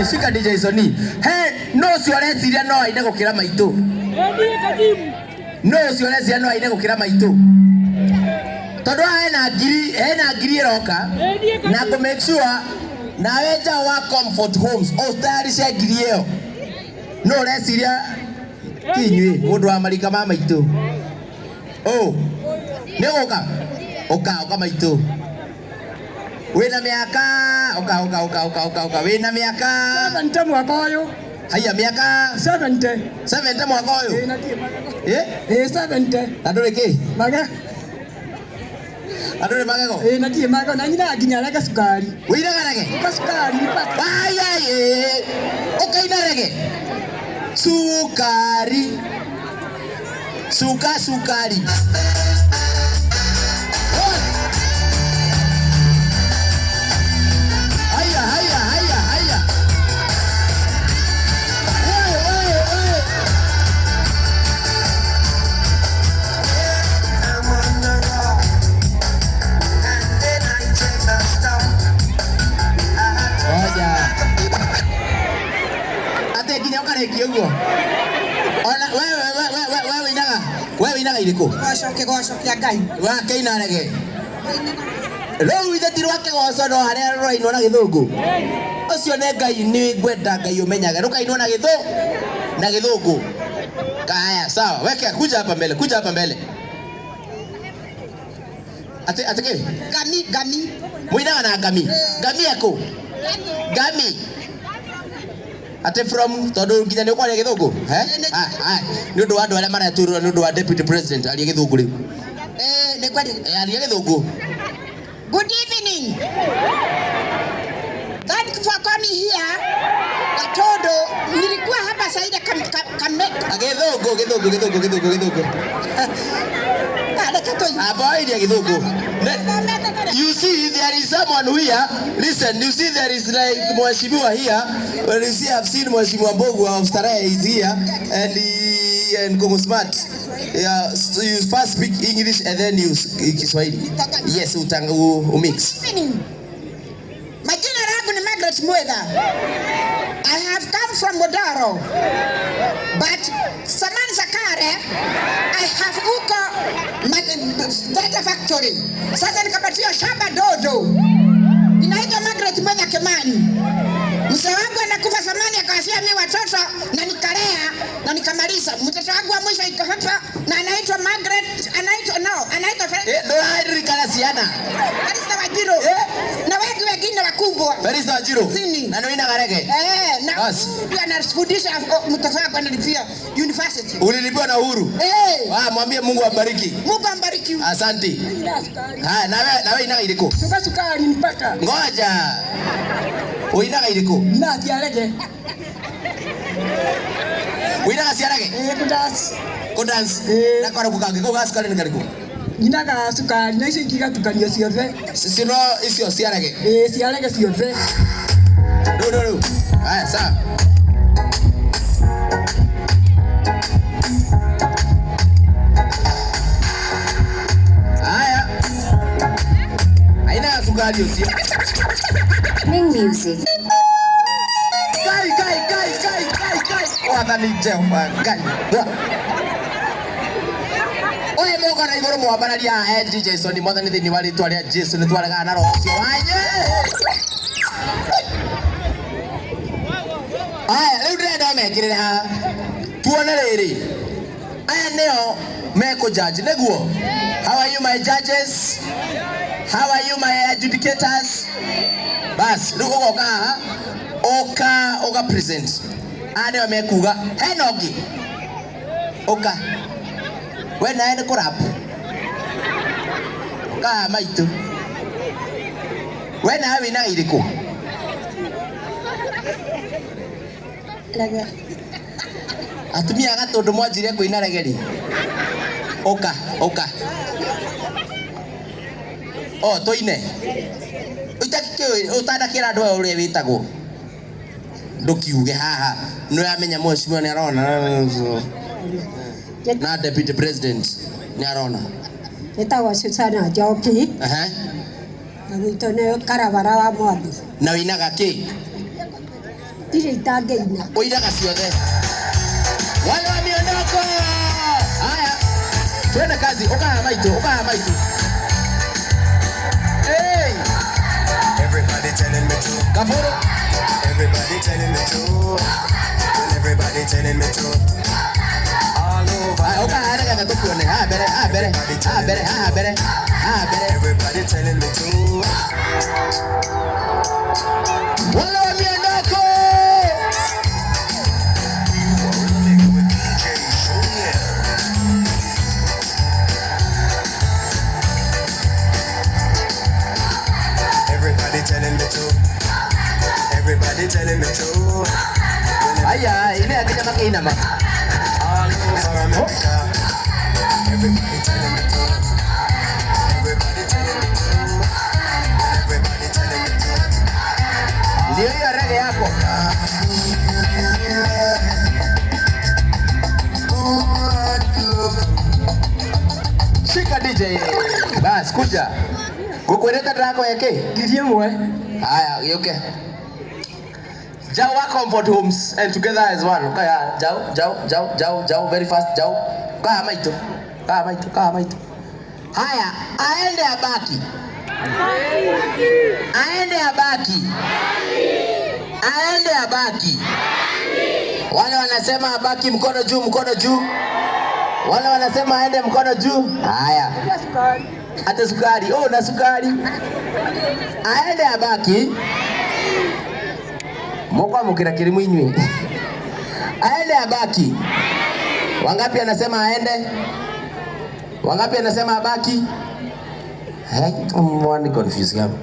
Shika DJ Sony. Hey, no siolesiria no aine gukira maitu. No siolesiria no aine gukira maitu. Tondu hena ngiri roka na go make sure na weja wa Comfort Homes ostarisha ngiri iyo. No lesiria kinywi mundu wa marika ma maitu. Oh. Ne oka maitu. Wena miaka oka wena miaka 70 mwaka uyu. Haya miaka 70 mwaka uyu. 70 adore ke maga adore magego na tie maga na nyina nginya rega sukari wira garage uka sukari ni pata aya ukaina rege sukari sukari wewe inaga iriko gwacokia ngai wake inarege rĩu itheti rwake goco no harĩa rũrainwo na gĩthũngũ ũcio nĩ ngai nĩ ngwenda ngai ũmenyage rũkainwo na gĩthũngũ kaya sawa weke kuja hapa mbele ate gami muinaga na gami yako gami ate from tondu nginya ni kwaria githungu ni undu wa andu aria maraturura ni undu wa deputy president aria githungu riu ni kwaria aria githungu. Good evening. Thank you for coming here. Katodo nilikuwa hapa saida githungu Avoid githungu. You see there is someone here. Listen, you see there is like Mheshimiwa here. Well, you see I've seen Mheshimiwa Mbogu of Starehe is here and Kongo Smart. Yeah, so you first speak English and then you Kiswahili. Yes, mix. Majina yangu ni Margaret Mwega. I have come from Modaro. But Samani Zakare, I have uko data factory. Sasa nikapatia shamba dodo. Inaitwa Margaret Mwega Kimani. Mzee wangu anakufa zamani akawashia mimi watoto na nikalea na nikamaliza. Mtoto wangu wa mwisho iko hapa na anaitwa Margaret, anaitwa ndo Kalasiana. Barista Wajiro. Na wengi wengine wakubwa. Barista Wajiro. Sini. Na ndio garege. Na pia anafundisha mtoto wangu analipia university. Ulilipiwa na Uhuru? Mwambie Mungu ambariki. Mungu ambariki. Asante. Nawe inaga iliko. Sukari nipata. Ngoja. Uinaga iliko. Na tiarege. Uinaga siarege? Kudance. Na kwa kukange kwa askari ni kariko. Inaga sukari na icingiga tukania ciothe. Sino icio siarege. Siarege ciothe. No. Haya sawa. Haya. Aina sukari usio. Music. Kai. Wata ni jefa kai. Oye moka na igoro mwabanaria DJ Sony mwathani thini wali twaria Jesu ni twaraga na roho cio wanye. Aya riu ndenda mekirire ha tuone riri aya nio meko judge neguo. How are you my judges? How are you my adjudicators? Bas riu ugoka ha oka present ane wamekuga henogi oka we naende kurap ka maitu we nawe na iriku Lege. atumia gatundu mwanjire kuina regeri oka toine utandakira andu uri witagwo ndukiuge haha no yamenya mheshimiwa ni arona na deputy president ni arona Itawa Susana Joki. Na gwitũ nĩ Karabara wa Mwathi. Na wĩinaga kĩ? Ndirĩ itangĩina. Ũinaga ciothe. Wale wa miondoko. Haya. Twende kazi. Ukaha maitu. Hey. Everybody telling me to. Kafuru. Everybody telling me to. Everybody telling me to. All over. Ukaha haraka tukuone. Bere. Everybody telling me to. Wale wa miondoko. Everybody telling me to. Everybody telling me to. Aya, ini akhirnya pakai nama. All over America. Everybody telling me to. Everybody telling me to. Everybody telling me to. Ndio hiyo rege yako. Shika DJ. Bas kuja. Gukwendeta drako yake. Ndiye mwe. Haya, yoke. Jawa Comfort Homes and together as one. Kaya jao very fast jao. Kaya maitu. Haya, aende abaki. Wale wanasema abaki mkono juu. Wale wanasema aende mkono juu. Haya. Hata sukari. Na sukari. Aende abaki. Moko mukira kirimu inywe. Aende abaki. Wangapi anasema aende? Wangapi anasema abaki? Mwani confuse hapo.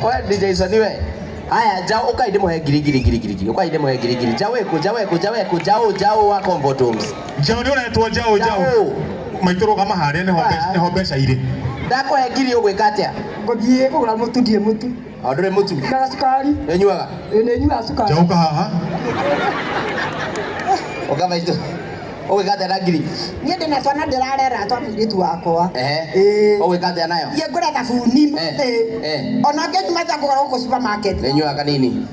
Oya DJ Saniwe. Haya, jao ukaide mohe giri. Ukaide mohe giri. Jao wa Comfort Homes. Jao ndio unaitwa jao. Maitoro kama hare ne hobesha ire. Ndako he giri ugwika atia? Ngothie kugura mutu ndie mutu. Ndure mutu. Na sukari. Enyuaga? Nenyuaga sukari. Jao ka haha. Ogama ito. Ugwika na giri. Niĩ ndĩ na twana ndĩrarera twa mũirĩtu wakwa. Ugwika atia nayo? Ye ngũra thabuni mũthĩ. Ona ngĩnyuma ngũgũra gũkũ supermarket. Enyuaga kanini.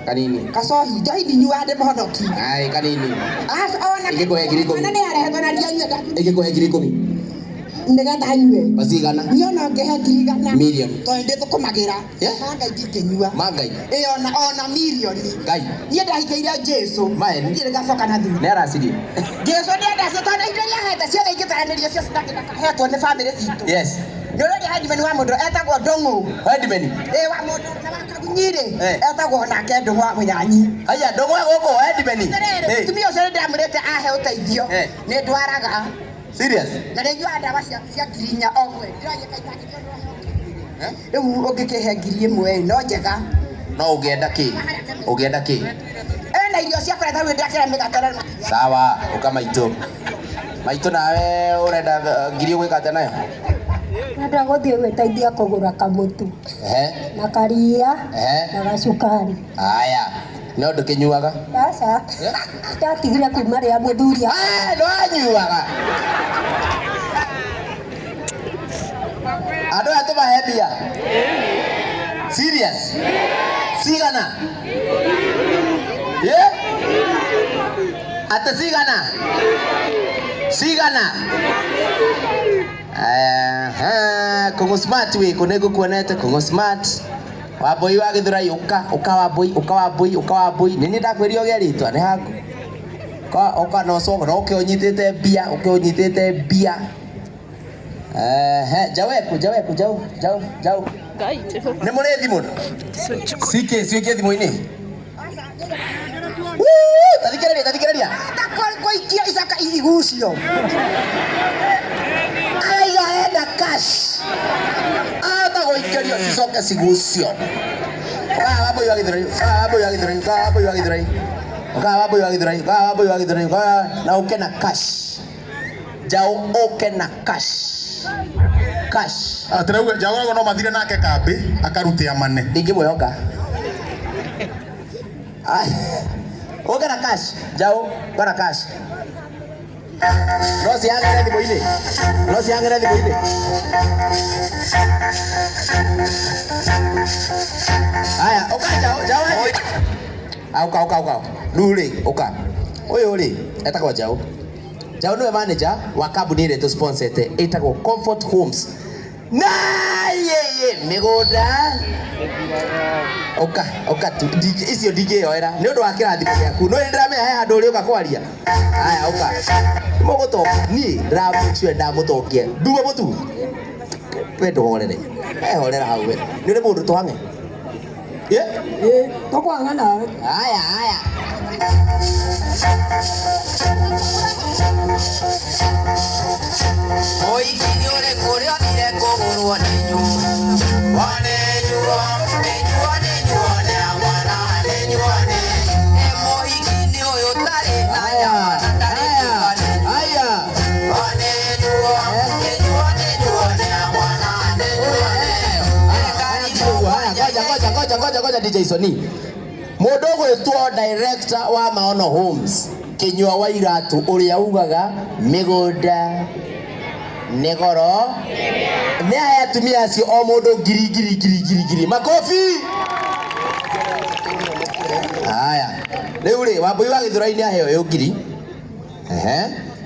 Kanini. Kacohi njohi ndinyuaga ndĩ mũhonoki. Ai kanini. Ona Ingĩkũhe ngiri 10. Nĩ yarehetwo na ndianyua. Ingĩkũhe ngiri 10. Nĩgetha anyue. Masigana? Niĩ ona ngĩhe ngiri 100. Million. Tondũ ndĩthũkũmagĩra. Manga ingĩnyua. Mangai. Ona milioni. Ngai. Niĩ ndahikĩire Jesu. Maeni. Ndirĩ gacoka na thutha. Nĩ aracirie. Jesu nĩendece tondũ indo iria hete ciothe ingĩtaranĩrio cio citahetwo nĩ bamĩrĩ citũ. Yes. Nĩ ũrĩa handimeni wa mũndũ etagwo Ndũng'ũ. Handimeni. Wa mũndũ na wakagu nyire etagwo nake ndungwa munyanyi aya ndungwa goko edimeni tumia ucio ndamurete ahe uteithio ni ndwaraga serious na nĩ nyua ndawa cia ngirinya omwe ndĩroye kaitangĩrio rĩu ũngĩkĩhe ngiri ĩmwe no njega no ũngĩenda kĩ ena irio cia kũrĩa tarĩ ndakĩra mĩgate sawa ukamaitũ maitũ nawe ũrenda ngiri gwĩka atĩa nayo Nada gũthiĩ gwĩteithia kũgũra kamũtu na karia na gacukari. Aya no ndũkĩnyuaga Aca ndatigire kuma rĩa mũthuri no anyuaga andũ aya tũmahe mbia serious cigana atĩ cigana Kongo smart we kunego kuonete Kongo smart Wambui wa Githurai uka Wambui nini ndakwirio gya ritwa ni haku uka no so no ukionyitite bia jau ni murethi muno sikie thimu-ini tathikĩrĩria koikia icaka igucio enda cash ata goikerio cicoke cigucio Wambui wa Githurai na uke na cash jau uke na cash atirauga jago no mathire nake kambi akarute amane ndingĩmwĩhoka uke na cash jau kana cash no ciangere thimũ-inĩ aya uka jau ruri uka uyu ri etagwo jau niwe manager wa kambuni ĩrĩa tũsponsete ĩtagwo Comfort Homes na mĩgũnda uka tu icio ndingĩyoera nĩ ũndũ wa kĩrathimo gĩaku no ndĩramenya he handũ ũrĩ ũka kwaria aya uka mũgũtonga niĩ ndĩramũcue ndamũtongia ndugo mũtu we ndũhorere horera hau we nĩ ũrĩ mũndũ tũhang'e tũkwanga nawe aya Oikini ore kũrĩa thire kũgũrwo nĩ nyua Moikini ũyũ tarĩ na nyama tarĩ Ngoja DJ Soni mũndũ ũgwĩtwo director wa Maono Homes Kinyua wa Iratu ũrĩa ugaga mĩgũnda nĩ goro nĩ aya atumia acio o mũndũ ngiri makofi aya rĩu rĩ Wambui wa Githurai nĩ aheo yo ngiri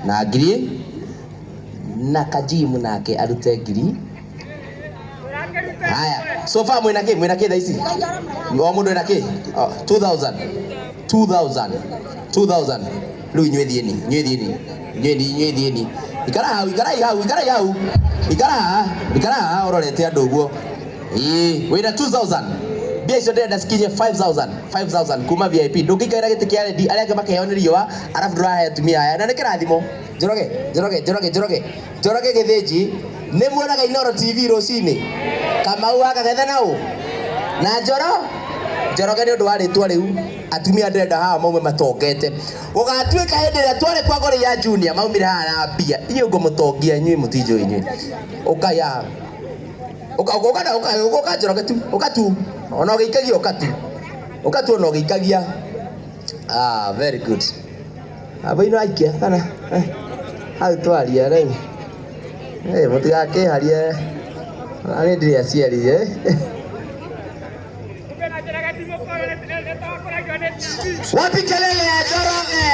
na ngiri na kajimu nake arute ngiri haya so far mwina kĩ thaa ici o mũndũ ena kĩ 2000 rĩu inyuĩ thiĩni ikara hau urorete andũ ũguo wĩna 2000 mbia icio ndĩrenda cikinye 5000 kuma VIP ndũngĩikaĩra gĩtĩ kĩa rendi arĩa angĩ makĩheo nĩ riũa arabu ndũrahe atumia aya na nĩ kĩrathimo Njoroge Gĩthĩnji nĩ muonaga Inooro TV rũcinĩ Kamau akagethana naũ na Njoroge nĩ ũndũ wa rĩtwa rĩu atumia ndĩrenda haha maume matongete ũgatuĩka hĩndĩ ĩrĩa twarĩ kwa ngori ya Junior maumire haha na mbia inyuĩ ngũmũtongia inyuĩ mũtinjũ inyuĩ ũkaya ũka Njoroge tu ũka tu ona ũgĩikagia ũka tu ona ũgĩikagia very good abaino aikia kana hau twaria rĩu mũtigakĩharie nĩ ndĩrĩ aciarire wapi kelele ya Njoroge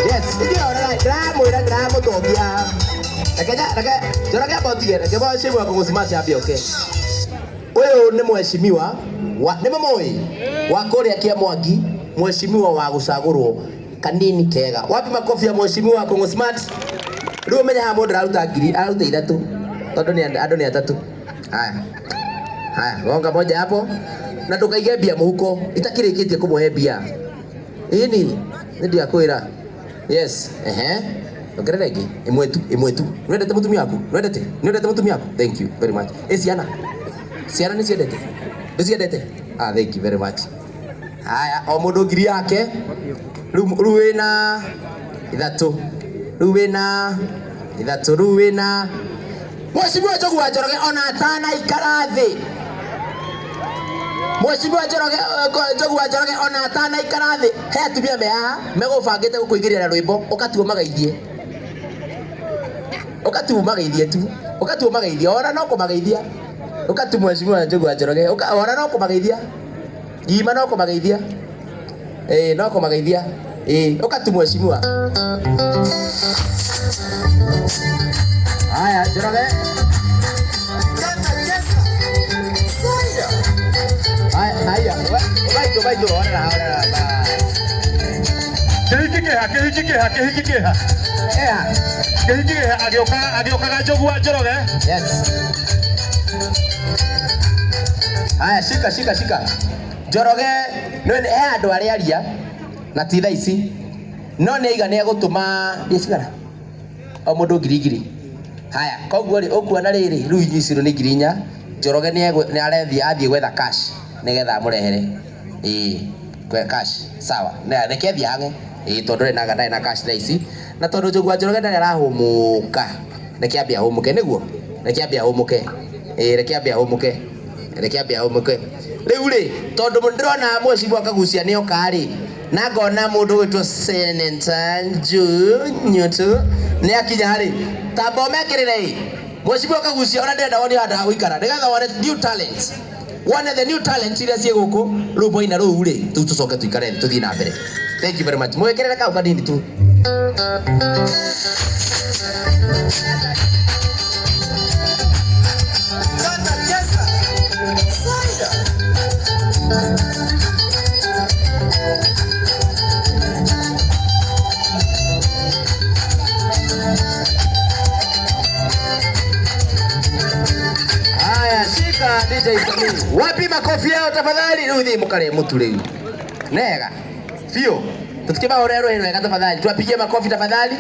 yes ndĩramwĩra ndĩramũtongia Njoroge ambotige reke mheshimiwa kũgũcima ciambia ũke ũyũ nĩ mheshimiwa nĩ mũmũĩ wa kũrĩa Kĩamwangi mheshimiwa wa gũcagũrwo kanini kega wapi makofi ya mheshimiwa Kongo Smart rĩu menya haha mũndũ araruta ngiri araruta ithatũ tondũ nĩ andũ nĩ atatũ Haya, gonga moja hapo. Na tukaige bia muhuko. Itakirikitie kumuhe bia. Ini ndio akwira. Yes. Ongerera ingi imwe tu. Nwendete mutumia waku? Nwendete mutumia waku? Thank you very much. Ciana ni ciendete? Ndiciendete? Thank you very much. Haya, o mundu ngiri yake. Riu wina ithatu. Riu wina ithatu. Riu wina Mheshimiwa Njogu wa Njoroge ona atana ikara thi. Mheshimiwa Njogu wa Njoroge ona atana ikara thi. He atumia me haha megubangite gukuigirira rwimbo ukatuo magaithie. Ukatuo magaithie tu. Ukatuo magaithie ora no kumageithia. Ukatu Mheshimiwa Njogu wa Njoroge ora no kumageithia. Gima no kumageithia. No kumageithia. Ukatu Mheshimiwa. Haya, Njoroge. Haya, baito, ora. Kehiki agioka Njogu wa Njoroge. Yes. Haya, shika. Njoroge none andu aria aria na ti thaa ici. No nĩ igane gutuma ndicigara. O mundu ngiri. Haya, koguo ri ukuona riri riu inyiciro ni ngiri 4. Njoroge ni arethi athie gwetha cash nigetha amurehere. Cash. Sawa. Na reke athie hange. Tondu ri naga na cash thaa ici. Na tondu Njogu wa Njoroge ndari arahumuka. Reke ambia humuke niguo. Reke ambia humuke. Riu ri tondu mundirona Mheshimiwa Kagucia ni oka ri. Na ngona mundu witwo Senator Nyutu ni akinya ri. Tamba mekirire Mheshimiwa Kagucia ona ndenda woni handa guikara. Nigetha wone new talent. One of the new talent iria cie guku rubo ina ru ri tucoke tuikare tuthie na mbere. Thank you very much. Mwekirira kau kanini tu. DJ Sami. Wapi makofi yao tafadhali? Rudi mukare mutu riu. Nega. Fio. Tutikima orero eno ega tafadhali. Tuwapigie makofi tafadhali.